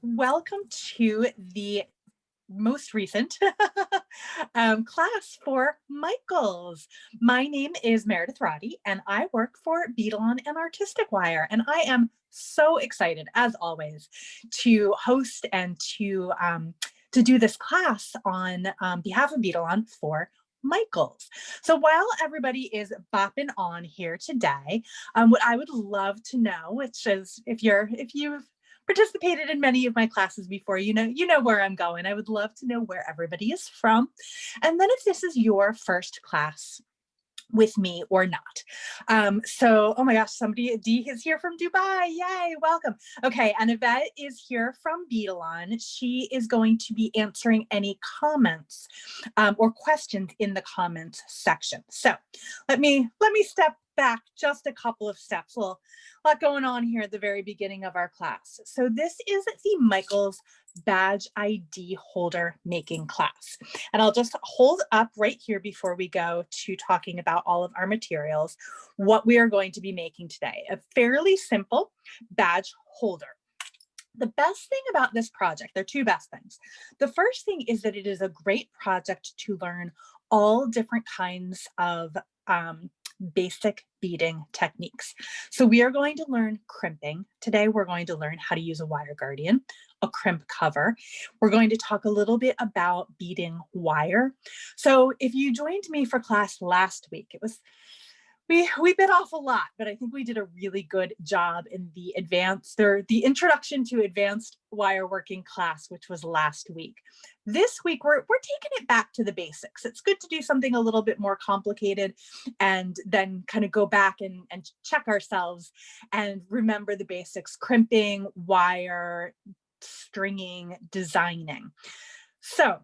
Welcome to the most recent class for Michaels. My name is Meredith Roddy, and I work for Beadalon and Artistic Wire, and I am so excited, as always, to host and to do this class on behalf of Beadalon for Michaels. So while everybody is bopping on here today, what I would love to know, which is if you've participated in many of my classes before, you know where I'm going. I would love to know where everybody is from. And then if this is your first class with me or not. Oh my gosh, D is here from Dubai. Yay, welcome. Okay, and Yvette is here from Beadalon. She is going to be answering any comments or questions in the comments section. So let me step back just a couple of steps. A lot going on here at the very beginning of our class. So this is the Michaels badge ID holder making class. And I'll just hold up right here before we go to talking about all of our materials, what we are going to be making today. A fairly simple badge holder. The best thing about this project, there are two best things. The first thing is that it is a great project to learn all different kinds of basic beading techniques. So we are going to learn crimping. Today, we're going to learn how to use a wire guardian, a crimp cover. We're going to talk a little bit about beading wire. So if you joined me for class last week, we bit off a lot, but I think we did a really good job in the introduction to advanced wire working class, which was last week. This week, we're taking it back to the basics. It's good to do something a little bit more complicated and then kind of go back and check ourselves and remember the basics: crimping, wire, stringing, designing. So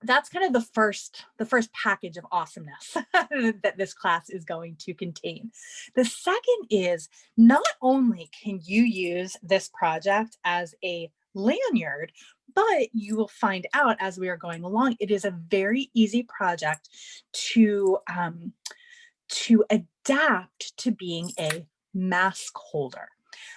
that's kind of the first package of awesomeness that this class is going to contain. The second is, not only can you use this project as a lanyard, but you will find out as we are going along, it is a very easy project to adapt to being a mask holder.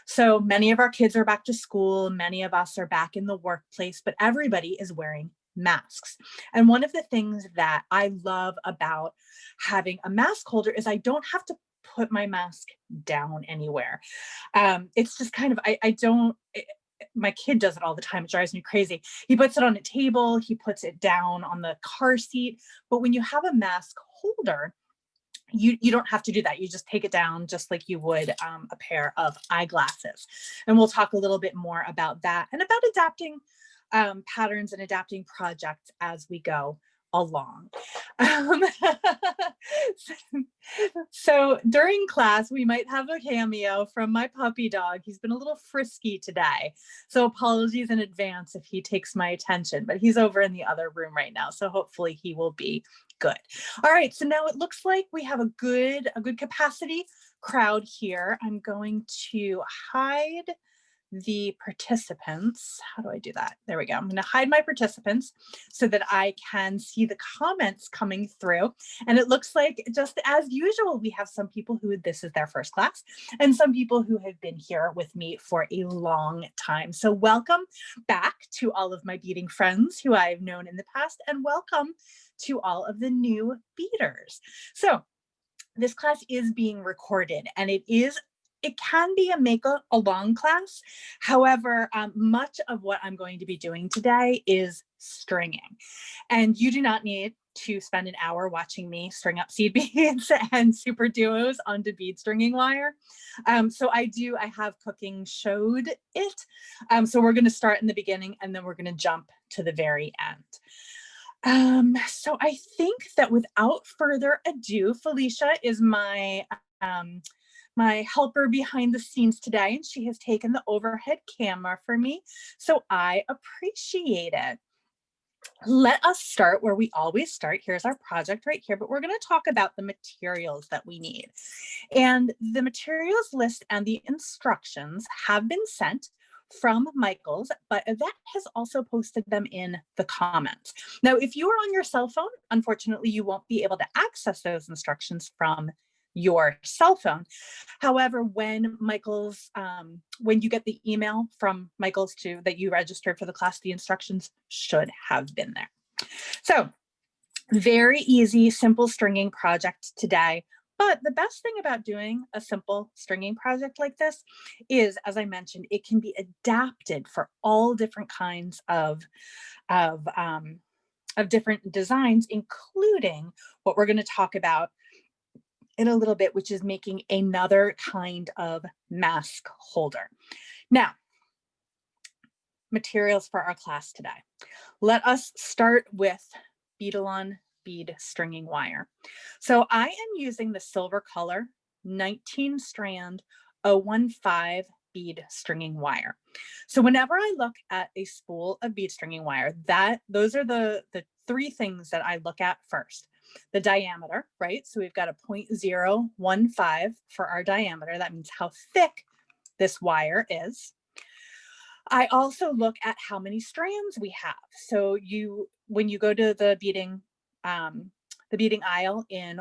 So many of our kids are back to school, many of us are back in the workplace, but everybody is wearing masks. And one of the things that I love about having a mask holder is I don't have to put my mask down anywhere. It's just kind of, my kid does it all the time. It drives me crazy. He puts it on a table, he puts it down on the car seat. But when you have a mask holder, you don't have to do that. You just take it down just like you would a pair of eyeglasses. And we'll talk a little bit more about that and about adapting patterns and adapting projects as we go along. So during class, we might have a cameo from my puppy dog. He's been a little frisky today, so apologies in advance if he takes my attention, but he's over in the other room right now, so hopefully he will be good. All right, so now it looks like we have a good capacity crowd here. I'm going to hide the participants. How do I do that? There we go. I'm going to hide my participants so that I can see the comments coming through. And it looks like, just as usual, we have some people who this is their first class and some people who have been here with me for a long time. So welcome back to all of my beading friends who I've known in the past, and welcome to all of the new beaders. So this class is being recorded, and it can be a make-along class. However, much of what I'm going to be doing today is stringing. And you do not need to spend an hour watching me string up seed beads and Superduos onto bead stringing wire. So I have cooking showed it. So we're going to start in the beginning and then we're going to jump to the very end. So I think that without further ado, Felicia is my helper behind the scenes today, and she has taken the overhead camera for me, so I appreciate it. Let us start where we always start. Here's our project right here, but we're going to talk about the materials that we need. And the materials list and the instructions have been sent from Michaels, but Yvette has also posted them in the comments. Now, if you are on your cell phone, unfortunately, you won't be able to access those instructions from your cell phone. However, when Michael's, when you get the email from Michael's that you registered for the class, the instructions should have been there. So very easy, simple stringing project today. But the best thing about doing a simple stringing project like this is, as I mentioned, it can be adapted for all different kinds of different designs, including what we're going to talk about in a little bit, which is making another kind of mask holder. Now, materials for our class today. Let us start with Beadalon bead stringing wire. So I am using the silver color 19 strand 015 bead stringing wire. So whenever I look at a spool of bead stringing wire, those are the three things that I look at first. The diameter, right? So we've got a 0.015 for our diameter. That means how thick this wire is. I also look at how many strands we have. So when you go to the beading aisle in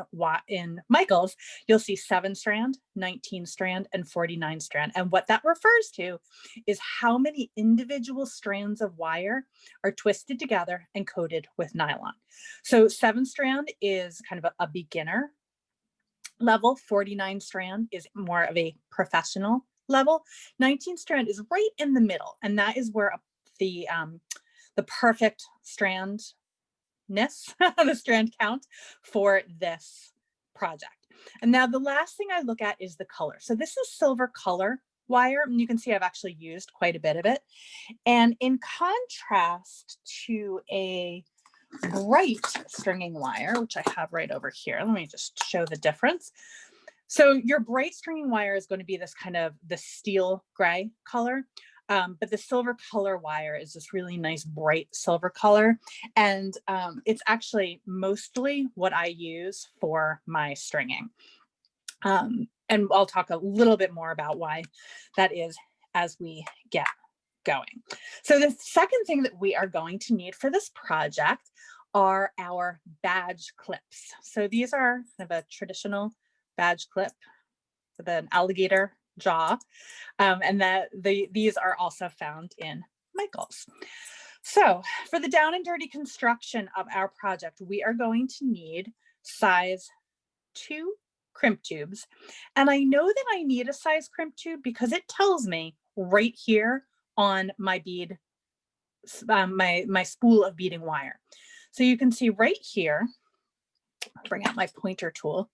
Michael's, you'll see 7 strand, 19 strand, and 49 strand. And what that refers to is how many individual strands of wire are twisted together and coated with nylon. So 7 strand is kind of a beginner level. 49 strand is more of a professional level. 19 strand is right in the middle, and that is where the perfect strand the strand count for this project. And now the last thing I look at is the color. So this is silver color wire, and you can see I've actually used quite a bit of it. And in contrast to a bright stringing wire, which I have right over here, let me just show the difference. So your bright stringing wire is going to be this kind of the steel gray color. But the silver color wire is this really nice bright silver color. And it's actually mostly what I use for my stringing. And I'll talk a little bit more about why that is as we get going. So the second thing that we are going to need for this project are our badge clips. So these are kind of a traditional badge clip with an alligator jaw, and these are also found in Michael's. So for the down and dirty construction of our project, we are going to need size 2 crimp tubes. And I know that I need a size crimp tube because it tells me right here on my bead, my spool of beading wire. So you can see right here, I'll bring out my pointer tool.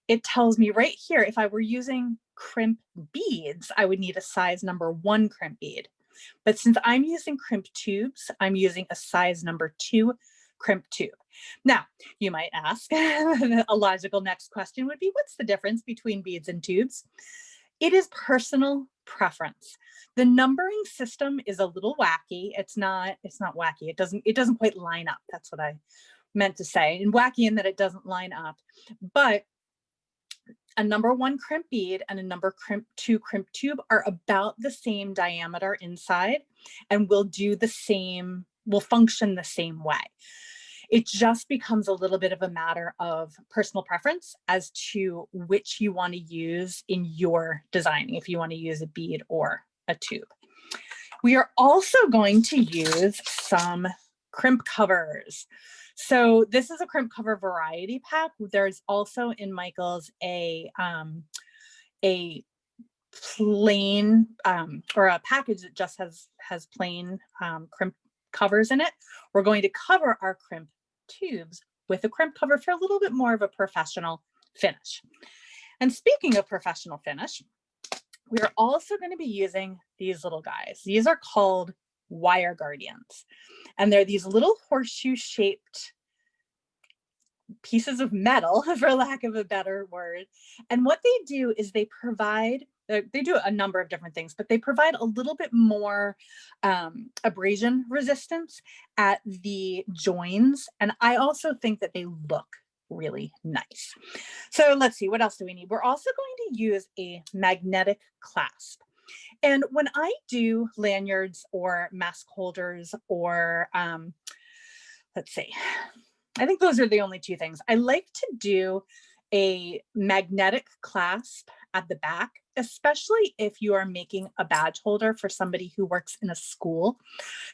It tells me right here, if I were using crimp beads, I would need a size number 1 crimp bead. But since I'm using crimp tubes, I'm using a size number 2 crimp tube. Now, you might ask, a logical next question would be, what's the difference between beads and tubes? It is personal preference. The numbering system is a little wacky. It's not wacky. It doesn't quite line up. That's what I meant to say. And wacky in that it doesn't line up. But a number 1 crimp bead and a number 2 crimp tube are about the same diameter inside and will function the same way. It just becomes a little bit of a matter of personal preference as to which you want to use in your designing, if you want to use a bead or a tube. We are also going to use some crimp covers. So this is a crimp cover variety pack. There's also in Michael's a plain or a package that just has plain crimp covers in it. We're going to cover our crimp tubes with a crimp cover for a little bit more of a professional finish. And speaking of professional finish, we are also going to be using these little guys. These are called wire guardians, and they're these little horseshoe shaped pieces of metal, for lack of a better word. And what they do is they do a number of different things, but they provide a little bit more abrasion resistance at the joins. And I also think that they look really nice. So let's see, what else do we need? We're also going to use a magnetic clasp. And when I do lanyards or mask holders or let's see, I think those are the only 2 things. I like to do a magnetic clasp at the back, especially if you are making a badge holder for somebody who works in a school.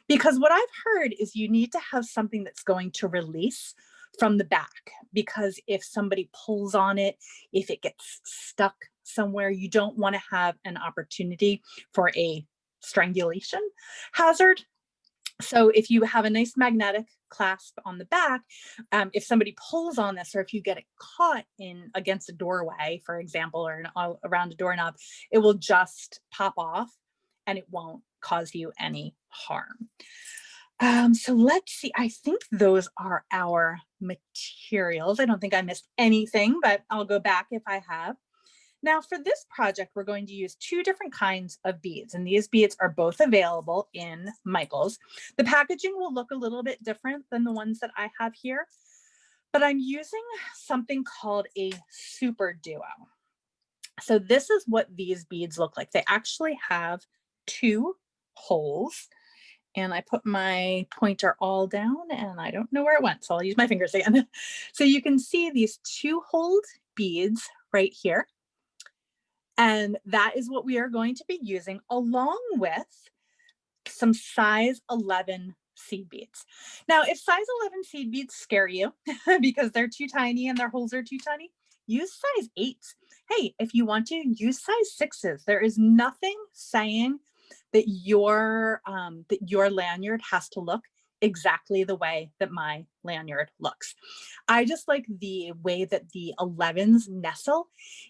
Because what I've heard is you need to have something that's going to release from the back, because if somebody pulls on it, if it gets stuck somewhere, you don't want to have an opportunity for a strangulation hazard. So if you have a nice magnetic clasp on the back, if somebody pulls on this, or if you get it caught in against a doorway, for example, or around a doorknob, it will just pop off and it won't cause you any harm. So let's see, I think those are our materials. I don't think I missed anything, but I'll go back if I have. Now for this project, we're going to use 2 different kinds of beads, and these beads are both available in Michaels. The packaging will look a little bit different than the ones that I have here, but I'm using something called a Superduo. So this is what these beads look like. They actually have 2 holes, and I put my pointer all down and I don't know where it went, so I'll use my fingers again. So you can see these 2-holed beads right here. And that is what we are going to be using, along with some size 11 seed beads. Now, if size 11 seed beads scare you because they're too tiny and their holes are too tiny, use size 8s. Hey, if you want to, use size 6s. There is nothing saying that your lanyard has to look exactly the way that my lanyard looks. I just like the way that the 11s nestle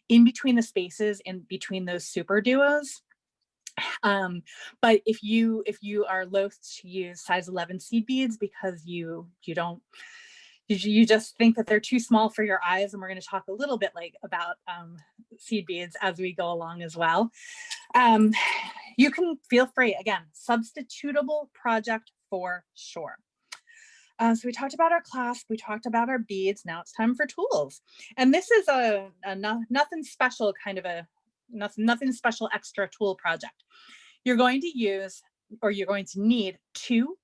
in between the spaces in between those Superduos. But if you are loath to use size 11 seed beads because you just think that they're too small for your eyes, and we're going to talk a little bit about seed beads as we go along as well. You can feel free, again, substitutable project for sure. So we talked about our clasp, we talked about our beads. Now it's time for tools. And this is a nothing special kind of a nothing special extra tool project. You're going to use, or you're going to need 2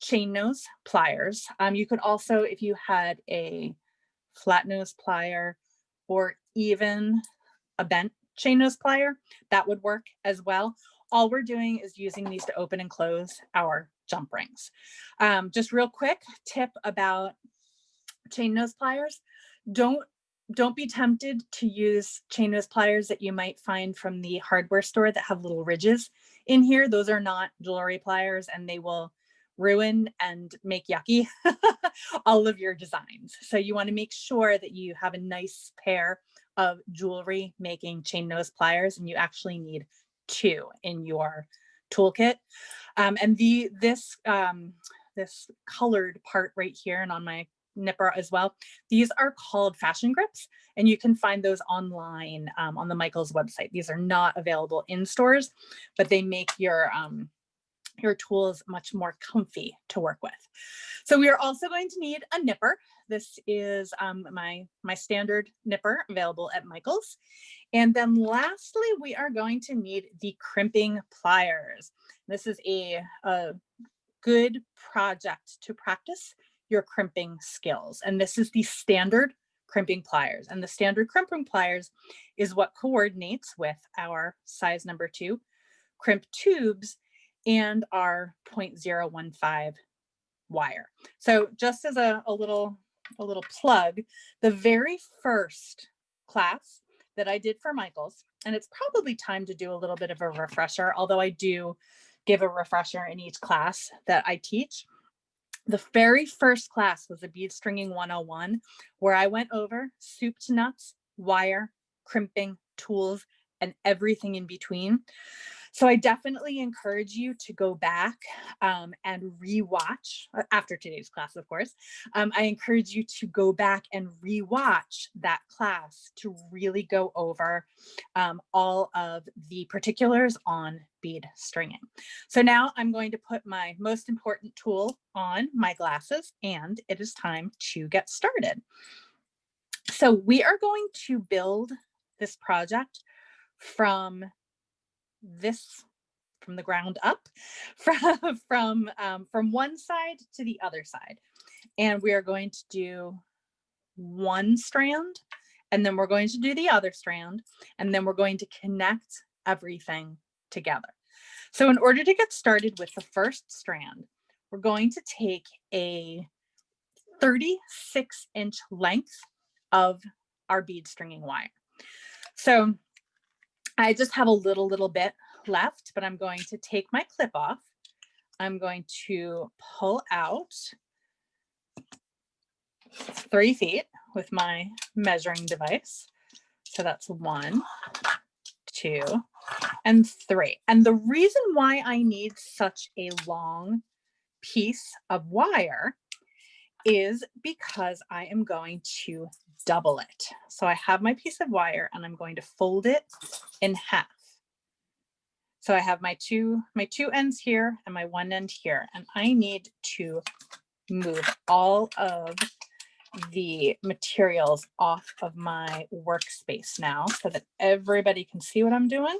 chain nose pliers. You could also, if you had a flat nose plier or even a bent chain nose plier, that would work as well. All we're doing is using these to open and close our jump rings. Just real quick tip about chain nose pliers. Don't be tempted to use chain nose pliers that you might find from the hardware store that have little ridges in here. Those are not jewelry pliers, and they will ruin and make yucky all of your designs. So you want to make sure that you have a nice pair of jewelry making chain nose pliers, and you actually need 2 in your toolkit. And this colored part right here and on my nipper as well, these are called fashion grips, and you can find those online on the Michaels website. These are not available in stores, but they make your tools much more comfy to work with. So we are also going to need a nipper. This is my standard nipper available at Michaels. And then lastly, we are going to need the crimping pliers. This is a good project to practice your crimping skills. And this is the standard crimping pliers. And the standard crimping pliers is what coordinates with our size number 2 crimp tubes and our 0.015 wire. So just as a little plug, the very first class that I did for Michaels, and it's probably time to do a little bit of a refresher, although I do give a refresher in each class that I teach. The very first class was a bead stringing 101, where I went over soup to nuts, wire, crimping, tools, and everything in between. So I definitely encourage you to go back and rewatch after today's class, of course. I encourage you to go back and rewatch that class to really go over all of the particulars on bead stringing. So now I'm going to put my most important tool on my glasses, and it is time to get started. So we are going to build this project from the ground up, from one side to the other side. And we are going to do 1 strand and then we're going to do the other strand, and then we're going to connect everything together. So in order to get started with the first strand, we're going to take a 36-inch length of our bead stringing wire. So I just have a little bit left, but I'm going to take my clip off. I'm going to pull out 3 feet with my measuring device. So that's 1, 2, and 3. And the reason why I need such a long piece of wire is because I am going to double it. So I have my piece of wire and I'm going to fold it in half. So I have my two ends here and my one end here, and I need to move all of the materials off of my workspace now so that everybody can see what I'm doing.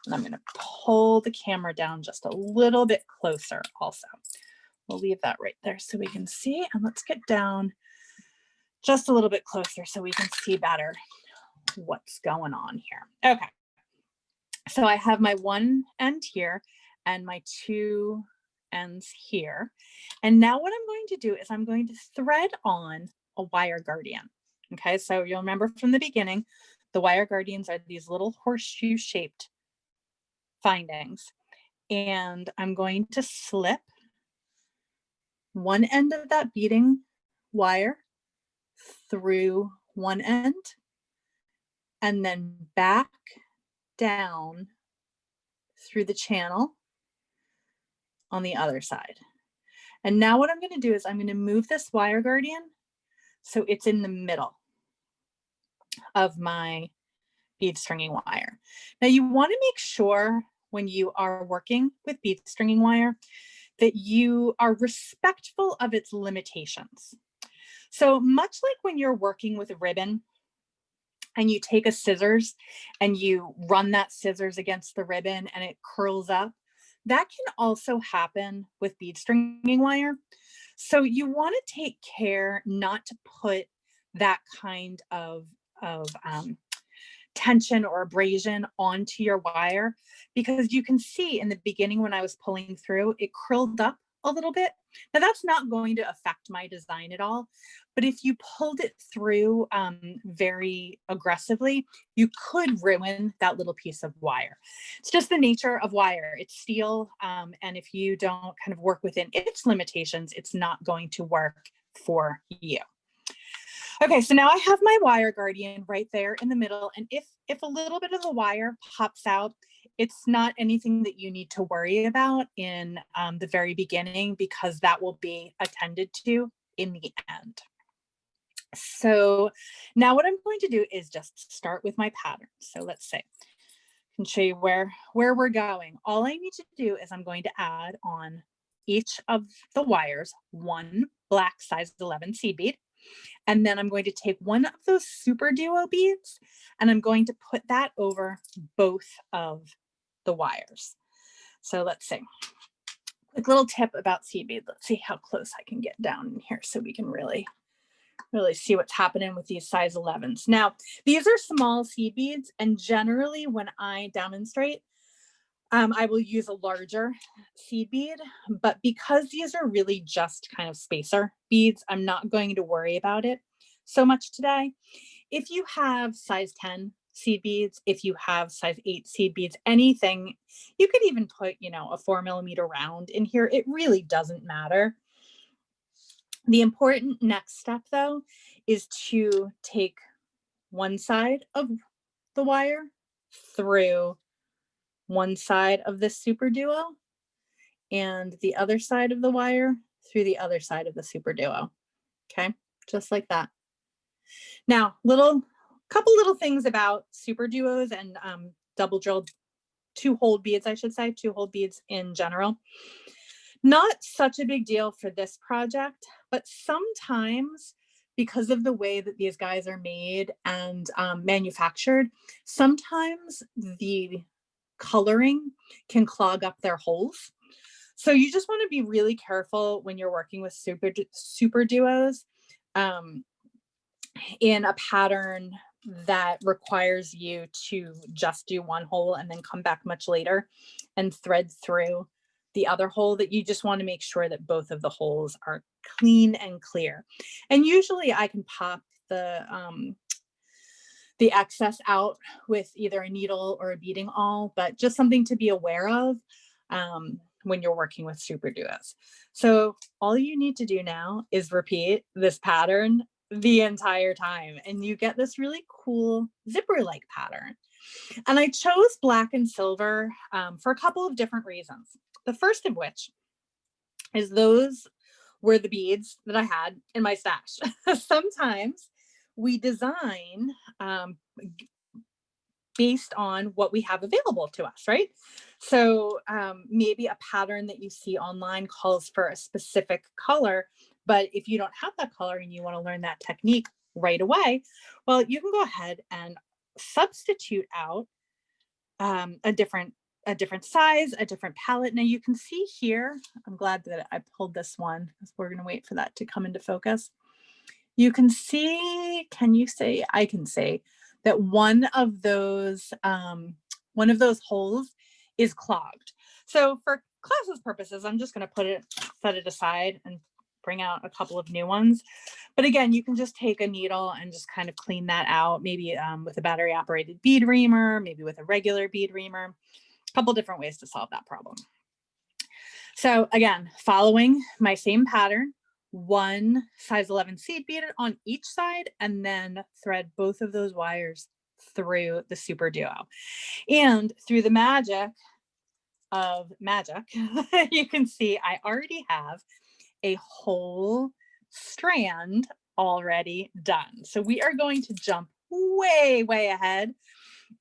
And I'm going to pull the camera down just a little bit closer also. We'll leave that right there so we can see, and let's get down just a little bit closer so we can see better what's going on here. Okay, so I have my one end here and my 2 ends here. And now what I'm going to do is I'm going to thread on a wire guardian. Okay, so you'll remember from the beginning, the wire guardians are these little horseshoe shaped findings. And I'm going to slip one end of that beading wire through one end and then back down through the channel on the other side. And now what I'm going to do is I'm going to move this wire guardian so it's in the middle of my bead stringing wire. Now you want to make sure when you are working with bead stringing wire that you are respectful of its limitations. So much like when you're working with a ribbon and you take a scissors and you run that scissors against the ribbon and it curls up, that can also happen with bead stringing wire. So you want to take care not to put that kind of tension or abrasion onto your wire, because you can see in the beginning when I was pulling through, it curled up a little bit. Now that's not going to affect my design at all, but if you pulled it through very aggressively, you could ruin that little piece of wire. It's just the nature of wire. It's steel, and if you don't kind of work within its limitations, it's not going to work for you. Okay, so now I have my wire guardian right there in the middle, and if a little bit of the wire pops out, it's not anything that you need to worry about in the very beginning, because that will be attended to in the end. So now what I'm going to do is just start with my pattern. So let's say, I can show you where we're going. All I need to do is I'm going to add on each of the wires 1 black size 11 seed bead. And then I'm going to take one of those Superduo beads and I'm going to put that over both of the wires. So let's see. Quick little tip about seed bead. Let's see how close I can get down in here so we can really see what's happening with these size 11s. Now, these are small seed beads, and generally when I demonstrate, I will use a larger seed bead, but because these are really just kind of spacer beads, I'm not going to worry about it so much today. If you have size 10 seed beads, if you have size 8 seed beads, anything, you could even put, you know, a 4mm round in here. It really doesn't matter. The important next step though, is to take one side of the wire through one side of the Superduo and the other side of the wire through the other side of the Superduo. Okay, just like that. Now, couple little things about Superduos and double drilled 2-hole beads, I should say, 2-hole beads in general. Not such a big deal for this project, but sometimes because of the way that these guys are made and manufactured, sometimes the coloring can clog up their holes. So you just want to be really careful when you're working with Superduos in a pattern that requires you to just do one hole and then come back much later and thread through the other hole, that you just want to make sure that both of the holes are clean and clear. And usually I can pop the excess out with either a needle or a beading awl, but just something to be aware of when you're working with Superduos. So all you need to do now is repeat this pattern the entire time, and you get this really cool zipper-like pattern. And I chose black and silver for a couple of different reasons. The first of which is those were the beads that I had in my stash. Sometimes we design based on what we have available to us, right? So maybe a pattern that you see online calls for a specific color, but if you don't have that color and you want to learn that technique right away, well, you can go ahead and substitute out a different size, a different palette. Now you can see here, I'm glad that I pulled this one because we're going to wait for that to come into focus. You can see, can you say, I can say that one of those holes is clogged. So for classes purposes, I'm just going to set it aside and bring out a couple of new ones. But again, you can just take a needle and just kind of clean that out, maybe with a battery operated bead reamer, maybe with a regular bead reamer, a couple different ways to solve that problem. So again, following my same pattern, one size 11 seed bead on each side, and then thread both of those wires through the Superduo. And through the magic of magic, you can see I already have a whole strand already done. So we are going to jump way, way ahead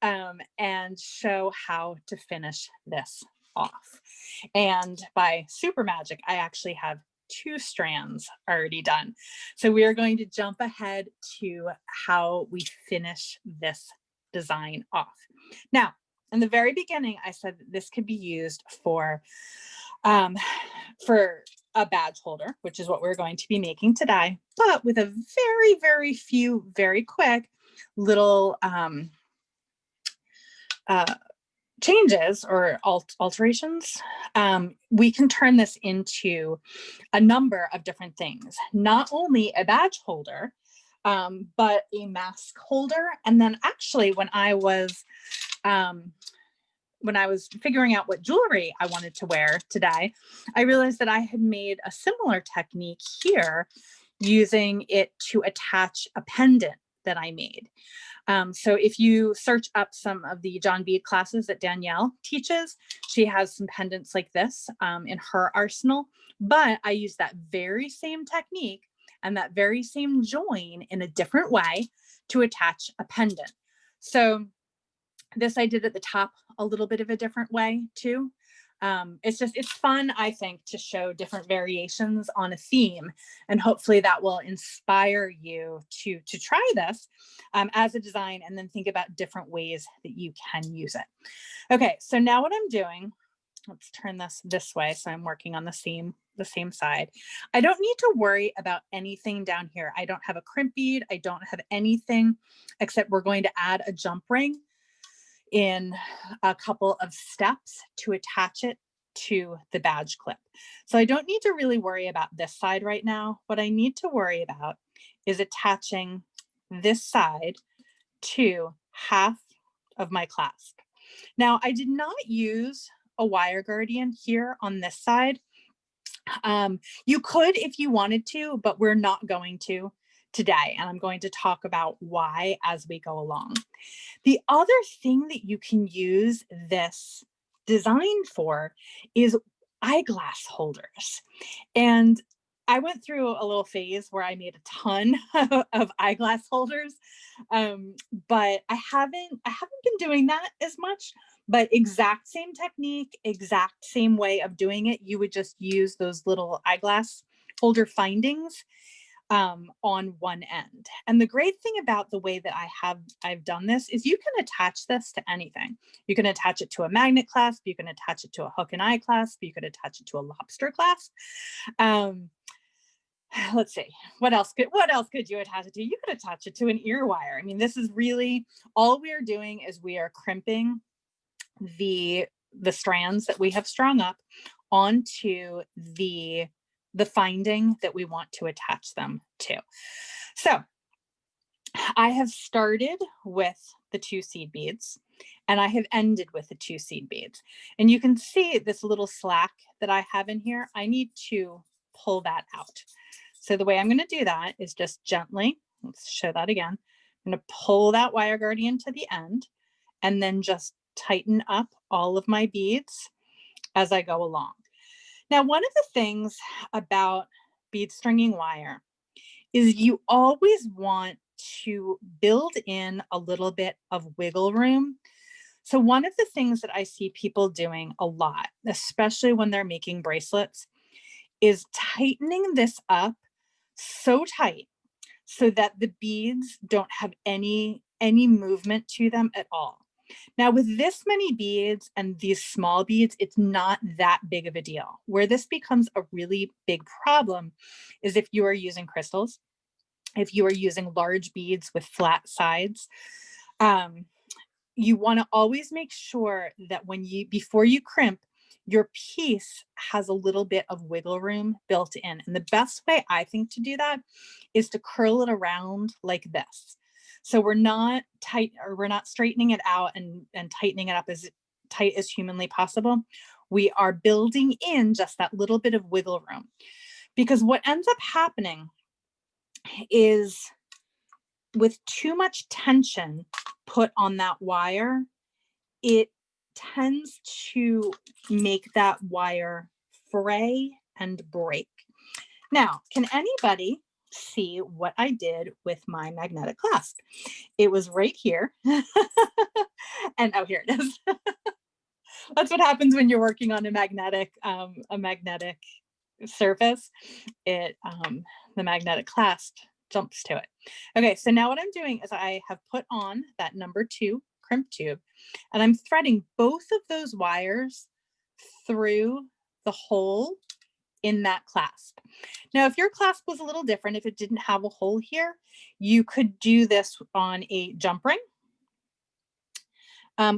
and show how to finish this off. And by super magic, I actually have 2 strands already done. So we are going to jump ahead to how we finish this design off. Now, in the very beginning, I said that this could be used for a badge holder, which is what we're going to be making today, but with a very, very few, very quick little changes or alterations, we can turn this into a number of different things. Not only a badge holder, but a mask holder. And then actually when I was figuring out what jewelry I wanted to wear today, I realized that I had made a similar technique here using it to attach a pendant that I made. So if you search up some of the John Bead classes that Danielle teaches, she has some pendants like this in her arsenal, but I use that very same technique and that very same join in a different way to attach a pendant. So this I did at the top a little bit of a different way too. It's fun, I think, to show different variations on a theme, and hopefully that will inspire you to try this as a design and then think about different ways that you can use it. Okay, so now what I'm doing, let's turn this way so I'm working on the same side. I don't need to worry about anything down here. I don't have a crimp bead. I don't have anything except we're going to add a jump ring in a couple of steps to attach it to the badge clip. So I don't need to really worry about this side right now. What I need to worry about is attaching this side to half of my clasp. Now, I did not use a wire guardian here on this side. You could if you wanted to, but we're not going to today. And I'm going to talk about why as we go along. The other thing that you can use this design for is eyeglass holders. And I went through a little phase where I made a ton of eyeglass holders, but I haven't been doing that as much. But exact same technique, exact same way of doing it. You would just use those little eyeglass holder findings on one end. And the great thing about the way that I've done this is you can attach this to anything. You can attach it to a magnet clasp, you can attach it to a hook and eye clasp, you could attach it to a lobster clasp. let's see, what else could you attach it to? You could attach it to an ear wire. I mean, this is really all we are doing is we are crimping the strands that we have strung up onto the finding that we want to attach them to. So I have started with the 2 seed beads and I have ended with the 2 seed beads. And you can see this little slack that I have in here. I need to pull that out. So the way I'm going to do that is just gently, let's show that again. I'm going to pull that wire guardian to the end and then just tighten up all of my beads as I go along. Now, one of the things about bead stringing wire is you always want to build in a little bit of wiggle room. So one of the things that I see people doing a lot, especially when they're making bracelets, is tightening this up so tight so that the beads don't have any movement to them at all. Now with this many beads and these small beads, it's not that big of a deal. Where this becomes a really big problem is if you are using crystals, if you are using large beads with flat sides. You want to always make sure that before you crimp, your piece has a little bit of wiggle room built in. And the best way I think to do that is to curl it around like this. So we're not straightening it out and tightening it up as tight as humanly possible. We are building in just that little bit of wiggle room, because what ends up happening is with too much tension put on that wire, it tends to make that wire fray and break. Now, can anybody see what I did with my magnetic clasp? It was right here. And oh, here it is. That's what happens when you're working on a magnetic surface. The magnetic clasp jumps to it. Okay, so now what I'm doing is I have put on that number 2 crimp tube and I'm threading both of those wires through the hole in that clasp. Now, if your clasp was a little different, if it didn't have a hole here, you could do this on a jump ring,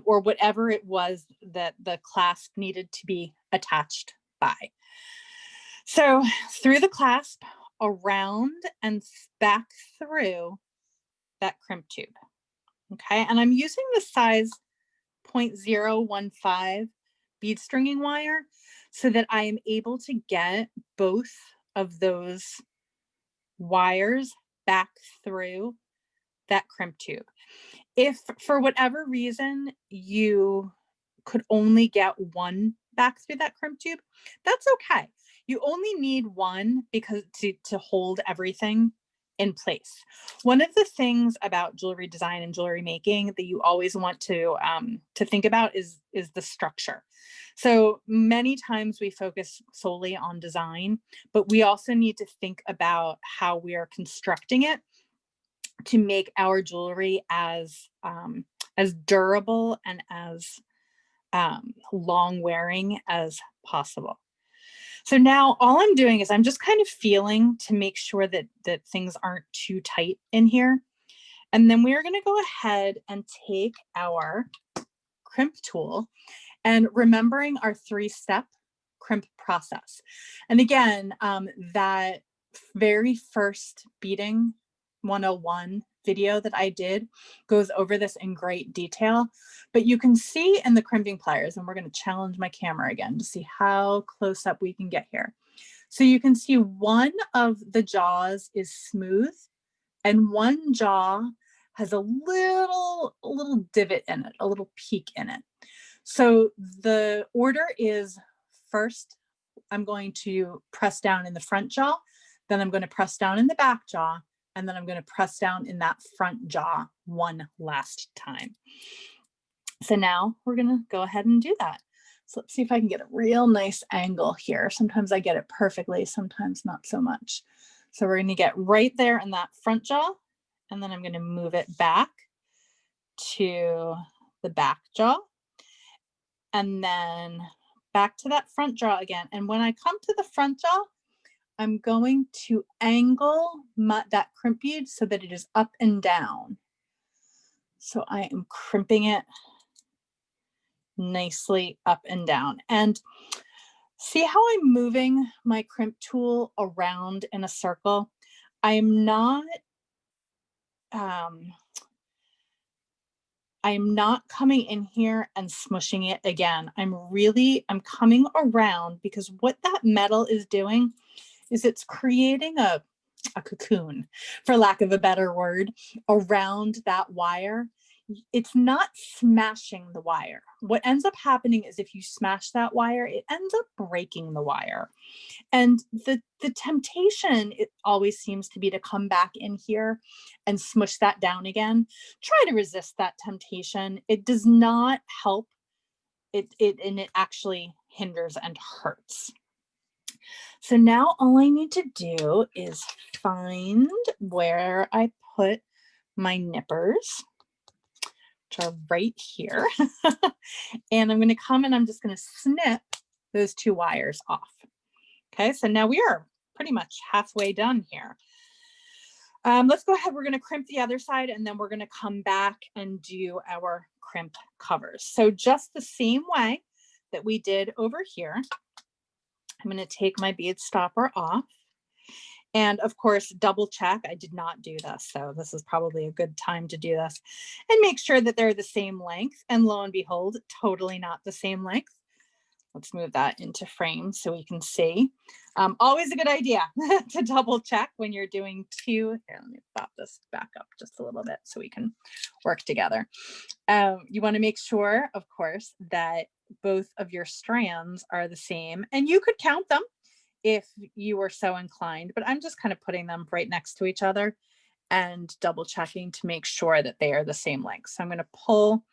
or whatever it was that the clasp needed to be attached by. So through the clasp, around and back through that crimp tube. Okay, and I'm using the size 0.015 bead stringing wire so that I am able to get both of those wires back through that crimp tube. If for whatever reason you could only get one back through that crimp tube, that's okay. You only need one because to hold everything in place. One of the things about jewelry design and jewelry making that you always want to think about is the structure. So many times we focus solely on design, but we also need to think about how we are constructing it to make our jewelry as durable and as long wearing as possible. So now all I'm doing is I'm just kind of feeling to make sure that things aren't too tight in here. And then we're going to go ahead and take our crimp tool and remembering our 3-step crimp process. And again, that very first beading 101 video that I did goes over this in great detail, but you can see in the crimping pliers, and we're going to challenge my camera again to see how close up we can get here. So you can see one of the jaws is smooth and one jaw has a little divot in it, a little peak in it. So the order is first, I'm going to press down in the front jaw, then I'm going to press down in the back jaw, and then I'm going to press down in that front jaw one last time. So now we're going to go ahead and do that. So let's see if I can get a real nice angle here. Sometimes I get it perfectly, sometimes not so much. So we're going to get right there in that front jaw, and then I'm going to move it back to the back jaw, and then back to that front jaw again. And when I come to the front jaw, I'm going to angle that crimp bead so that it is up and down. So I am crimping it nicely up and down. And see how I'm moving my crimp tool around in a circle? I am not coming in here and smushing it again. I'm coming around, because what that metal is doing is it's creating a cocoon, for lack of a better word, around that wire. It's not smashing the wire. What ends up happening is if you smash that wire, it ends up breaking the wire. And the temptation, it always seems to be to come back in here and smush that down again. Try to resist that temptation. It does not help. And it actually hinders and hurts. So now all I need to do is find where I put my nippers, which are right here. And I'm going to come and I'm just going to snip those two wires off. Okay, so now we are pretty much halfway done here. Let's go ahead. We're going to crimp the other side, and then we're going to come back and do our crimp covers. So just the same way that we did over here, I'm going to take my bead stopper off. And of course, double check. I did not do this, so this is probably a good time to do this. And make sure that they're the same length. And lo and behold, totally not the same length. Let's move that into frame so we can see. Always a good idea to double check when you're doing two. Here, let me pop this back up just a little bit so we can work together. You want to make sure, of course, that both of your strands are the same, and you could count them if you were so inclined, but I'm just kind of putting them right next to each other and double checking to make sure that they are the same length. So I'm going to pull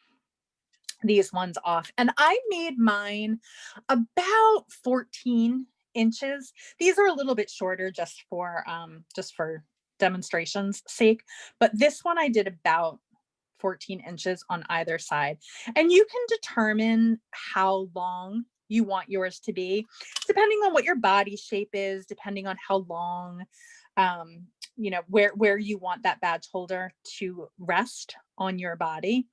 these ones off, and I made mine about 14 inches. These are a little bit shorter just for demonstration's sake, but this one I did about 14 inches on either side. And you can determine how long you want yours to be, depending on what your body shape is, depending on how long, you know, where you want that badge holder to rest on your body.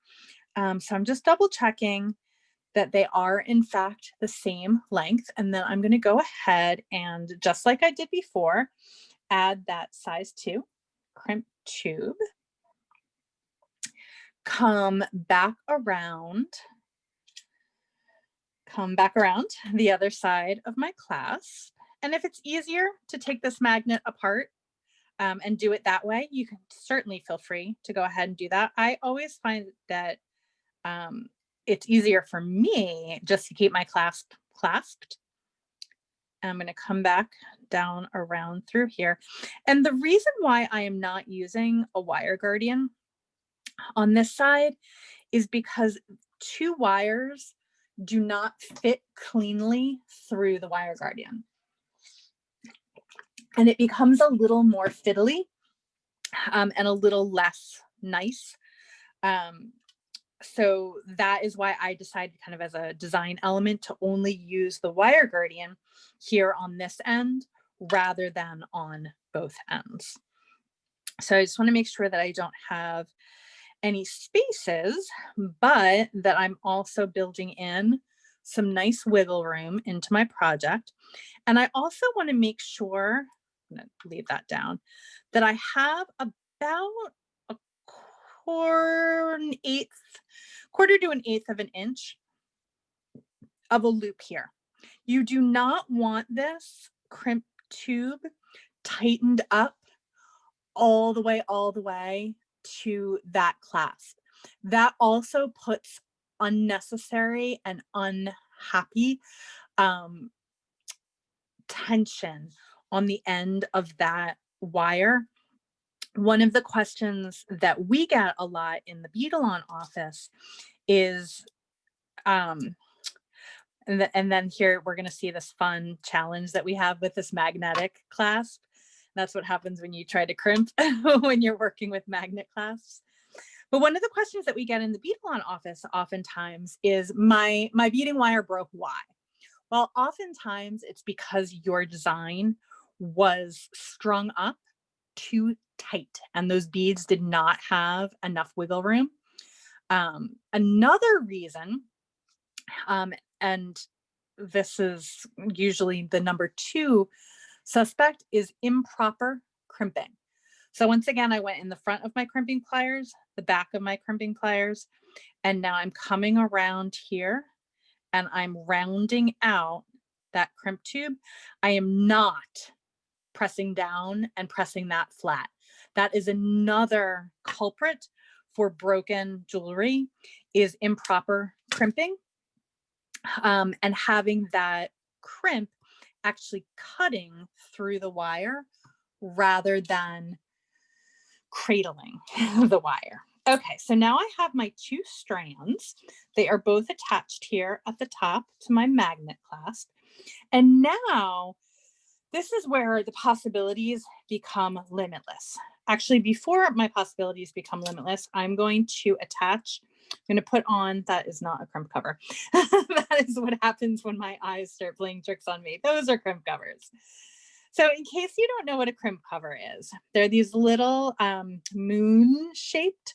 So I'm just double checking that they are in fact the same length. And then I'm going to go ahead and, just like I did before, add that size 2 crimp tube. Come back around the other side of my clasp. And if it's easier to take this magnet apart and do it that way, you can certainly feel free to go ahead and do that. I always find that it's easier for me just to keep my clasp clasped. And I'm going to come back down around through here. And the reason why I am not using a wire guardian on this side is because 2 wires do not fit cleanly through the wire guardian. And it becomes a little more fiddly and a little less nice. So that is why I decided, kind of as a design element, to only use the wire guardian here on this end rather than on both ends. So I just want to make sure that I don't have any spaces, but that I'm also building in some nice wiggle room into my project. And I also want to make sure, I'm going to leave that down, that I have about a quarter to an eighth of an inch of a loop here. You do not want this crimp tube tightened up all the way to that clasp. That also puts unnecessary and unhappy tension on the end of that wire. One of the questions that we get a lot in the Beadalon office is, and then here we're going to see this fun challenge that we have with this magnetic clasp. That's what happens when you try to crimp when you're working with magnet clasps. But one of the questions that we get in the Beadalon office oftentimes is, my beading wire broke, why? Well, oftentimes it's because your design was strung up too tight, and those beads did not have enough wiggle room. Another reason, and this is usually the number 2 suspect, is improper crimping. So once again, I went in the front of my crimping pliers, the back of my crimping pliers, and now I'm coming around here and I'm rounding out that crimp tube. I am not pressing down and pressing that flat. That is another culprit for broken jewelry, is improper crimping, and having that crimp actually cutting through the wire rather than cradling the wire. Okay, so now I have my 2 strands. They are both attached here at the top to my magnet clasp. And now this is where the possibilities become limitless. Actually, before my possibilities become limitless, I'm going to attach, I'm going to put on, that is not a crimp cover. That is what happens when my eyes start playing tricks on me. Those are crimp covers. So in case you don't know what a crimp cover is, they're these little moon shaped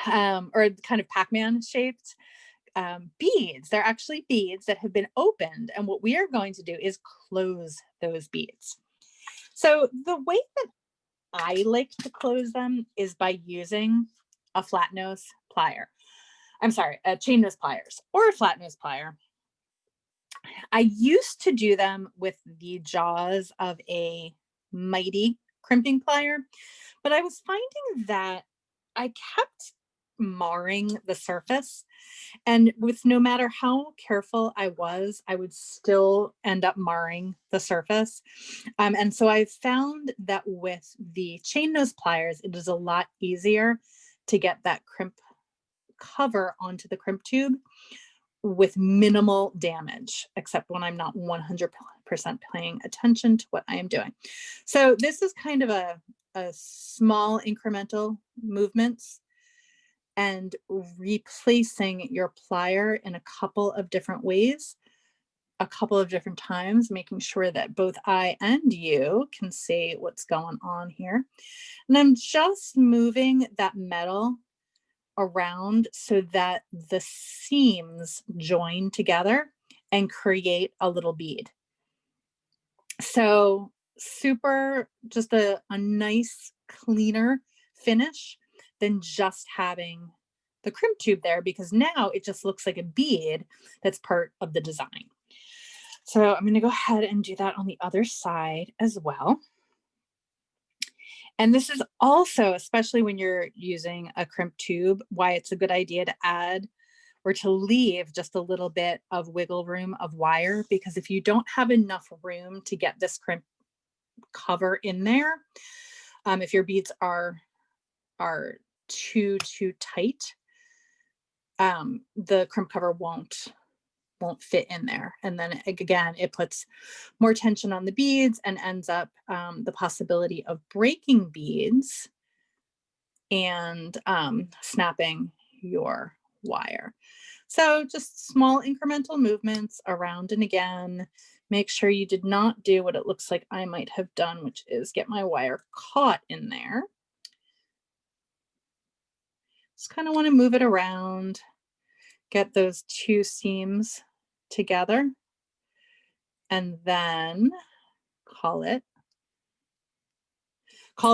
or kind of Pac-Man shaped beads. They're actually beads that have been opened. And what we are going to do is close those beads. So the way that I like to close them is by using a flat nose plier. I'm sorry, a chain nose pliers or a flat nose plier. I used to do them with the jaws of a mighty crimping plier, but I was finding that I kept marring the surface, and with no matter how careful I would still end up marring the surface. And so I found that with the chain nose pliers, it is a lot easier to get that crimp cover onto the crimp tube with minimal damage, except when I'm not 100% paying attention to what I am doing. So this is kind of a small incremental movements and replacing your plier in a couple of different ways, a couple of different times, making sure that both I and you can see what's going on here. And I'm just moving that metal around so that the seams join together and create a little bead. So super, just a nice, cleaner finish than just having the crimp tube there, because now it just looks like a bead that's part of the design. So I'm going to go ahead and do that on the other side as well. And this is also, especially when you're using a crimp tube, why it's a good idea to add or to leave just a little bit of wiggle room of wire, because if you don't have enough room to get this crimp cover in there, if your beads are too tight, the crimp cover won't fit in there. And then again, it puts more tension on the beads and ends up the possibility of breaking beads and snapping your wire. So just small incremental movements around and again. Make sure you did not do what it looks like I might have done, which is get my wire caught in there. Just kind of want to move it around, get those 2 seams together, and then call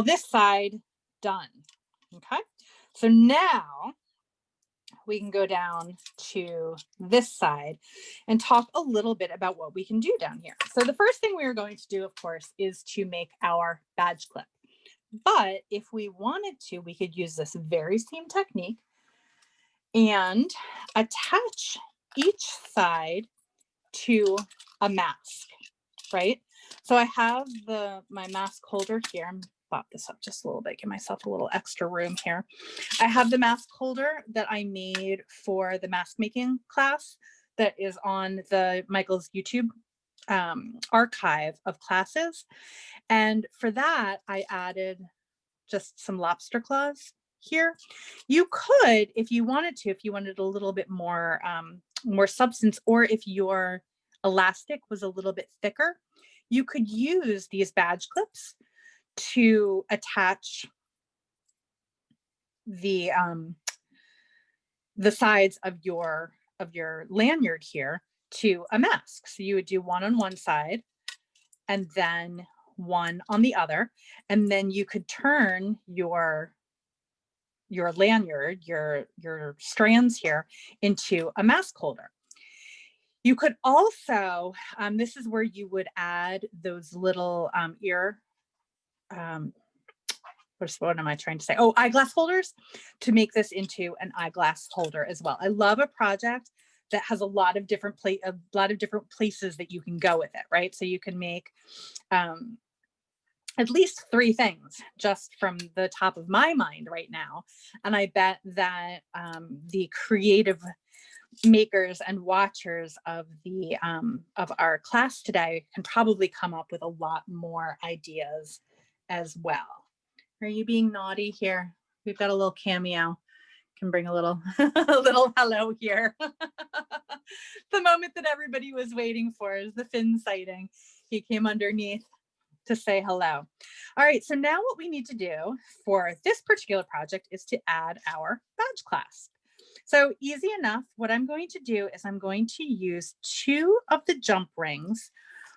this side done. Okay, so now we can go down to this side and talk a little bit about what we can do down here. So the first thing we are going to do, of course, is to make our badge clip. But if we wanted to, we could use this very same technique and attach each side to a mask, right? So I have my mask holder here. I'm pop this up just a little bit, give myself a little extra room here. I have the mask holder that I made for the mask making class that is on the Michael's YouTube archive of classes. And for that, I added just some lobster claws here. You could, if you wanted a little bit more, more substance, or if your elastic was a little bit thicker, you could use these badge clips to attach the sides of your lanyard here to a mask. So you would do one on one side and then one on the other, and then you could turn your lanyard, your strands here, into a mask holder. You could also, this is where you would add those little ear, what am I trying to say? Oh, eyeglass holders, to make this into an eyeglass holder as well. I love a project that has a lot of different places that you can go with it, right? So you can make at least 3 things just from the top of my mind right now. And I bet that the creative makers and watchers of our class today can probably come up with a lot more ideas as well. Are you being naughty here? We've got a little cameo. Can bring a little a little hello here. The moment that everybody was waiting for is the fin sighting. He came underneath to say hello. All right, so now what we need to do for this particular project is to add our badge clasp. So easy enough. What I'm going to do is I'm going to use 2 of the jump rings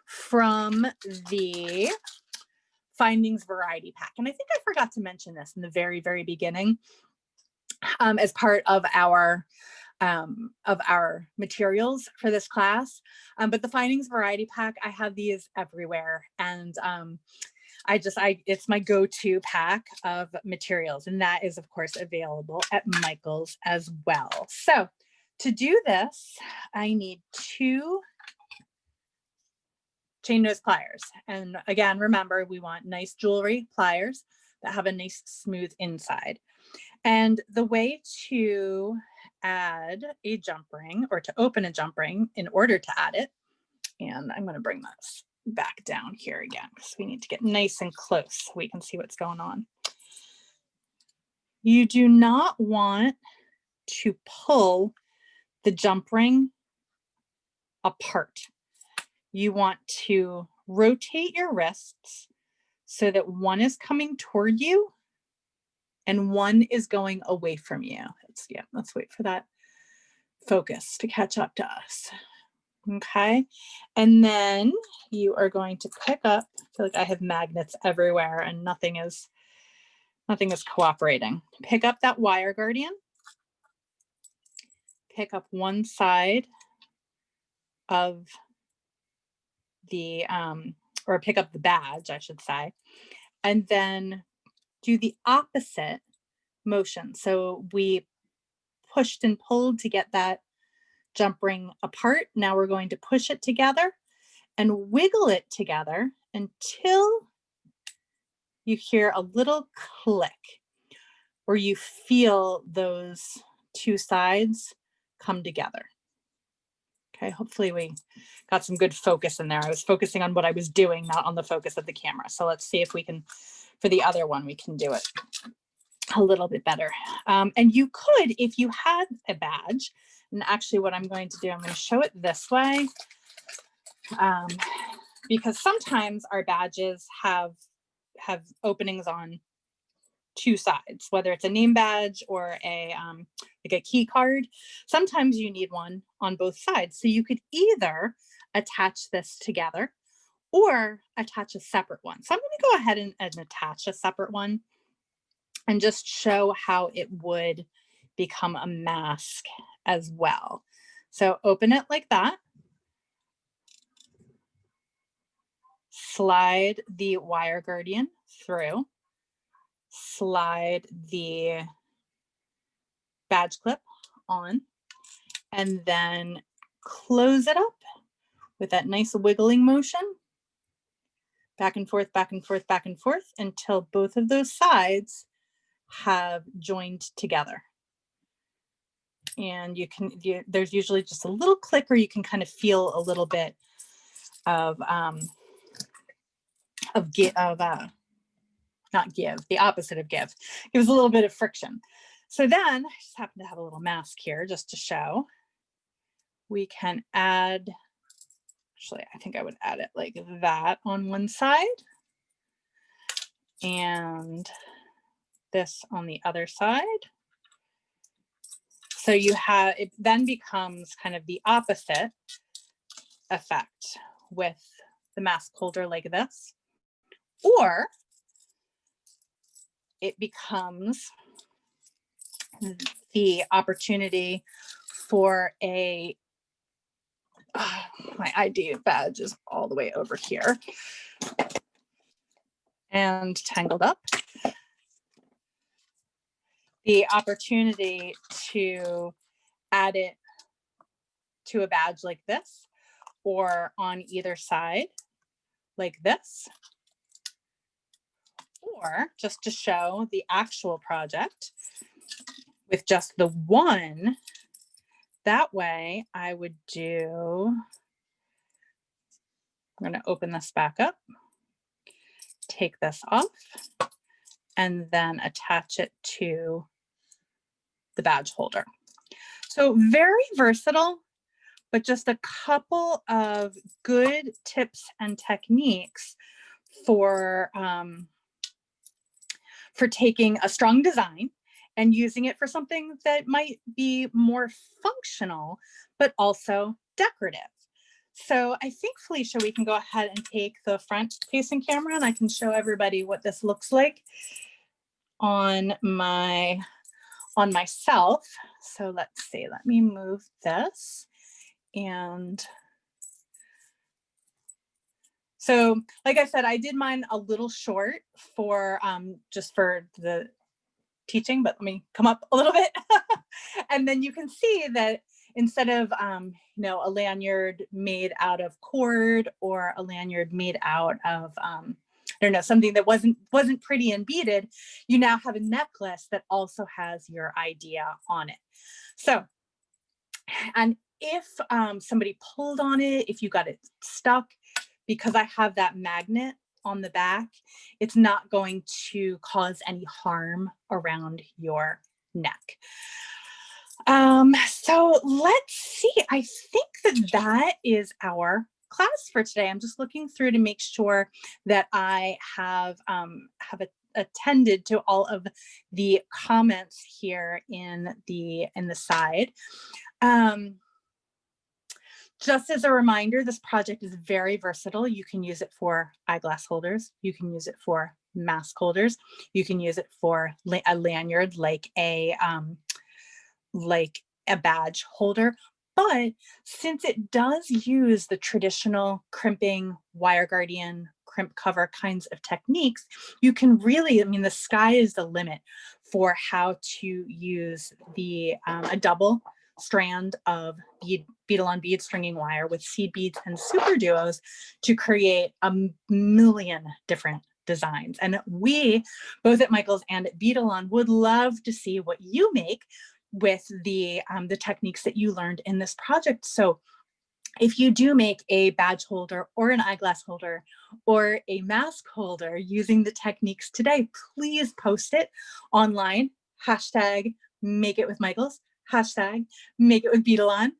from the Findings Variety Pack. And I think I forgot to mention this in the very, very beginning as part of our materials for this class. But the Findings Variety Pack, I have these everywhere. And it's my go-to pack of materials. And that is, of course, available at Michael's as well. So to do this, I need 2 chain nose pliers. And again, remember, we want nice jewelry pliers that have a nice smooth inside. And the way to add a jump ring, or to open a jump ring in order to add it, and I'm going to bring this back down here again because we need to get nice and close so we can see what's going on. You do not want to pull the jump ring apart. You want to rotate your wrists so that one is coming toward you and one is going away from you. Let's wait for that focus to catch up to us. Okay, and then you are going to pick up, I feel like I have magnets everywhere and nothing is cooperating. Pick up that wire guardian, pick up one side of the, or pick up the badge, I should say, and then do the opposite motion. So we pushed and pulled to get that jump ring apart. Now we're going to push it together and wiggle it together until you hear a little click, or you feel those 2 sides come together. Okay, hopefully we got some good focus in there. I was focusing on what I was doing, not on the focus of the camera. So let's see if we can, for the other one, we can do it a little bit better. And you could, if you had a badge, and actually what I'm going to do, I'm going to show it this way, because sometimes our badges have openings on 2 sides, whether it's a name badge or a like a key card. Sometimes you need one on both sides. So you could either attach this together or attach a separate one. So I'm going to go ahead and attach a separate one and just show how it would become a mask as well. So open it like that. Slide the wire guardian through. Slide the badge clip on, and then close it up with that nice wiggling motion. Back and forth, back and forth, back and forth until both of those sides have joined together. And there's usually just a little click, or you can kind of feel a little bit of not give, the opposite of give. Gives a little bit of friction. So then, I just happen to have a little mask here just to show. We can add, Actually, I think I would add it like that on one side and this on the other side. So you have, it then becomes kind of the opposite effect with the mask holder like this, or it becomes the opportunity for a, my ID badge is all the way over here and tangled up. The opportunity to add it to a badge like this, or on either side like this, or just to show the actual project with just the one. That way I would do, I'm going to open this back up, take this off, and then attach it to the badge holder. So very versatile, but just a couple of good tips and techniques for taking a strong design and using it for something that might be more functional, but also decorative. So I think, Felicia, we can go ahead and take the front facing camera and I can show everybody what this looks like on myself. So let's see, let me move this. And so, like I said, I did mine a little short for just for the teaching, but let me come up a little bit. And then you can see that instead of you know, a lanyard made out of cord or a lanyard made out of I don't know, something that wasn't pretty and beaded, you now have a necklace that also has your idea on it. So, and if somebody pulled on it, if you got it stuck, because I have that magnet on the back, it's not going to cause any harm around your neck. So let's see, I think that is our class for today. I'm just looking through to make sure that I have attended to all of the comments here in the side. Just as a reminder, this project is very versatile. You can use it for eyeglass holders. You can use it for mask holders. You can use it for a lanyard like a badge holder. But since it does use the traditional crimping, wire guardian, crimp cover kinds of techniques, you can really, I mean, the sky is the limit for how to use the a double strand of Beadalon bead stringing wire with seed beads and Superduos to create a million different designs. And we, both at Michaels and at Beadalon, would love to see what you make with the techniques that you learned in this project. So if you do make a badge holder or an eyeglass holder or a mask holder using the techniques today, please post it online, hashtag make it with Michaels, hashtag make it with Beadalon.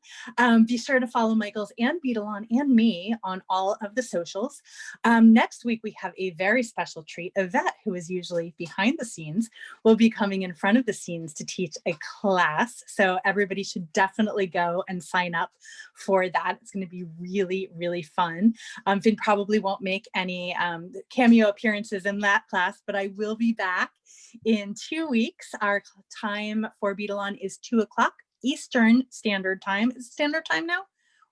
Be sure to follow Michaels and Beadalon and me on all of the socials. Next week, we have a very special treat. Yvette, who is usually behind the scenes, will be coming in front of the scenes to teach a class. So everybody should definitely go and sign up for that. It's going to be really, really fun. Finn probably won't make any cameo appearances in that class, but I will be back in 2 weeks. Our time for Beadalon is 2 o'clock Eastern Standard Time. Is it Standard Time now?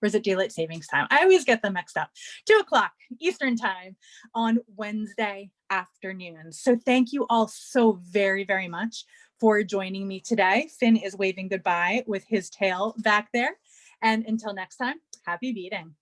Or is it Daylight Savings Time? I always get them mixed up. 2 o'clock Eastern Time on Wednesday afternoon. So thank you all so very, very much for joining me today. Finn is waving goodbye with his tail back there. And until next time, happy beading.